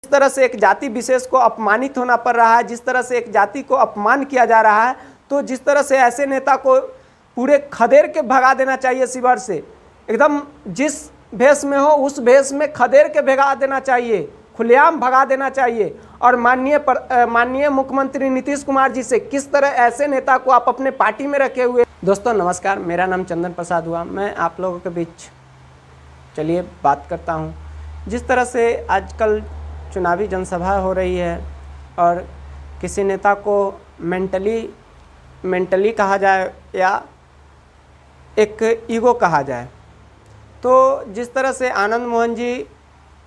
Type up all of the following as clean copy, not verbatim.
जिस तरह से एक जाति विशेष को अपमानित होना पड़ रहा है, जिस तरह से एक जाति को अपमान किया जा रहा है, तो जिस तरह से ऐसे नेता को पूरे खदेड़ के भगा देना चाहिए शिवहर से। एकदम जिस भेष में हो उस भेष में खदेड़ के भगा देना चाहिए, खुलेआम भगा देना चाहिए। और माननीय मुख्यमंत्री नीतीश कुमार जी से किस तरह ऐसे नेता को आप अपने पार्टी में रखे हुए। दोस्तों नमस्कार, मेरा नाम चंदन प्रसाद हुआ, मैं आप लोगों के बीच चलिए बात करता हूं। जिस तरह से आजकल चुनावी जनसभा हो रही है और किसी नेता को मेंटली कहा जाए या एक ईगो कहा जाए, तो जिस तरह से आनंद मोहन जी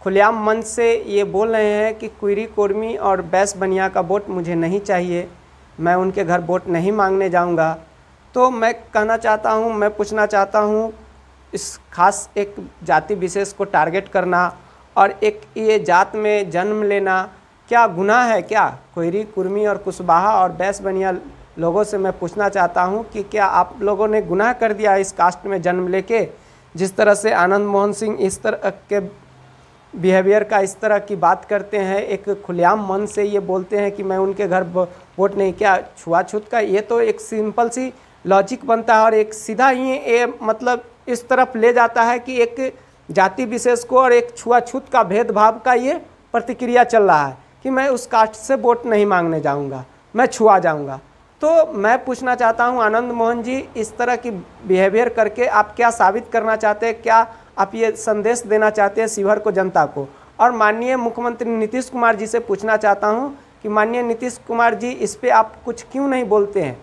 खुलेआम मंच से ये बोल रहे हैं कि कुइरी कुर्मी और बैस बनिया का वोट मुझे नहीं चाहिए, मैं उनके घर वोट नहीं मांगने जाऊंगा, तो मैं कहना चाहता हूं, मैं पूछना चाहता हूं, इस खास एक जाति विशेष को टारगेट करना और एक ये जात में जन्म लेना क्या गुनाह है क्या? कुइरी कुर्मी और कुशवाहा और बैस बनिया लोगों से मैं पूछना चाहता हूं कि क्या आप लोगों ने गुनाह कर दिया इस कास्ट में जन्म लेके? जिस तरह से आनंद मोहन सिंह इस तरह के बिहेवियर का इस तरह की बात करते हैं, एक खुलेआम मन से ये बोलते हैं कि मैं उनके घर वोट नहीं, क्या छुआछूत का ये तो एक सिंपल सी लॉजिक बनता है और एक सीधा ही ये मतलब इस तरफ ले जाता है कि एक जाति विशेष को और एक छुआछूत का भेदभाव का ये प्रतिक्रिया चल रहा है कि मैं उस कास्ट से वोट नहीं मांगने जाऊंगा, मैं छुआ जाऊंगा। तो मैं पूछना चाहता हूं आनंद मोहन जी, इस तरह की बिहेवियर करके आप क्या साबित करना चाहते हैं? क्या आप ये संदेश देना चाहते हैं शिवहर को, जनता को? और माननीय मुख्यमंत्री नीतीश कुमार जी से पूछना चाहता हूं कि माननीय नीतीश कुमार जी, इस पे आप कुछ क्यों नहीं बोलते हैं?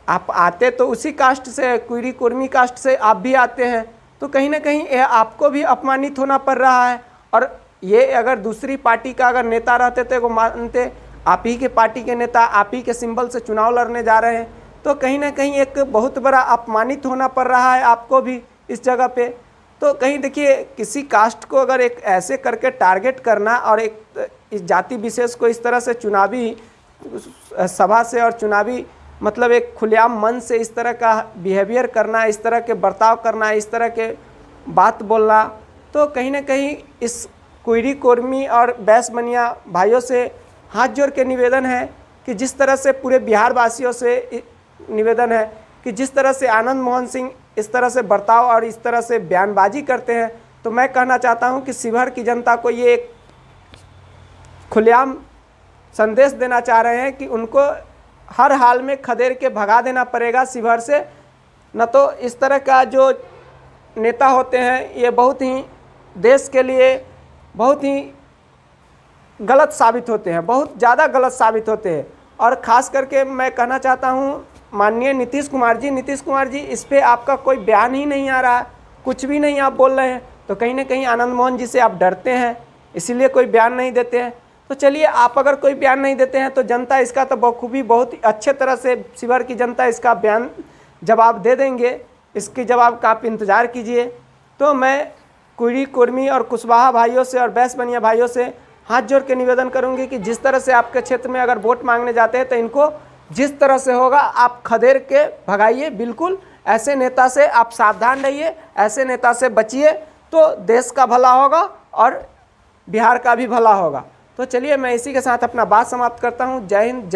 आप आते तो उसी कास्ट से, कुइरी कुर्मी कास्ट से आप भी आते हैं, तो कहीं ना कहीं यह आपको भी अपमानित होना पड़ रहा है। और ये अगर दूसरी पार्टी का अगर नेता रहते तो वो मानते, आप ही के पार्टी के नेता आप ही के सिंबल से चुनाव लड़ने जा रहे हैं, तो कहीं ना कहीं एक बहुत बड़ा अपमानित होना पड़ रहा है आपको भी इस जगह पे। तो कहीं देखिए, किसी कास्ट को अगर एक ऐसे करके टारगेट करना और एक इस जाति विशेष को इस तरह से चुनावी सभा से और चुनावी मतलब एक खुलेआम मन से इस तरह का बिहेवियर करना, इस तरह के बर्ताव करना, इस तरह के बात बोलना, तो कहीं ना कहीं इस कुइरी कुर्मी और बैस बनिया भाइयों से हाथ जोड़ के निवेदन है कि जिस तरह से पूरे बिहार वासियों से निवेदन है कि जिस तरह से आनंद मोहन सिंह इस तरह से बर्ताव और इस तरह से बयानबाजी करते हैं, तो मैं कहना चाहता हूं कि शिवहर की जनता को ये एक खुलेआम संदेश देना चाह रहे हैं कि उनको हर हाल में खदेड़ के भगा देना पड़ेगा शिवहर से, न तो इस तरह का जो नेता होते हैं ये बहुत ही देश के लिए बहुत ही गलत साबित होते हैं, बहुत ज़्यादा गलत साबित होते हैं। और ख़ास करके मैं कहना चाहता हूँ माननीय नीतीश कुमार जी, इस पे आपका कोई बयान ही नहीं आ रहा है, कुछ भी नहीं आप बोल रहे हैं, तो कहीं ना कहीं आनंद मोहन जी से आप डरते हैं, इसीलिए कोई बयान नहीं देते हैं। तो चलिए, आप अगर कोई बयान नहीं देते हैं तो जनता इसका तो बखूबी बहुत ही अच्छे तरह से शिवहर की जनता इसका बयान जवाब दे देंगे, इसके जवाब का आप इंतज़ार कीजिए। तो मैं कुइरी कुर्मी और कुशवाहा भाइयों से और बैस बनिया भाइयों से हाथ जोड़ के निवेदन करूंगी कि जिस तरह से आपके क्षेत्र में अगर वोट मांगने जाते हैं तो इनको जिस तरह से होगा आप खदेड़ के भगाइए। बिल्कुल ऐसे नेता से आप सावधान रहिए, ऐसे नेता से बचिए, तो देश का भला होगा और बिहार का भी भला होगा। तो चलिए, मैं इसी के साथ अपना बात समाप्त करता हूँ। जय हिंद।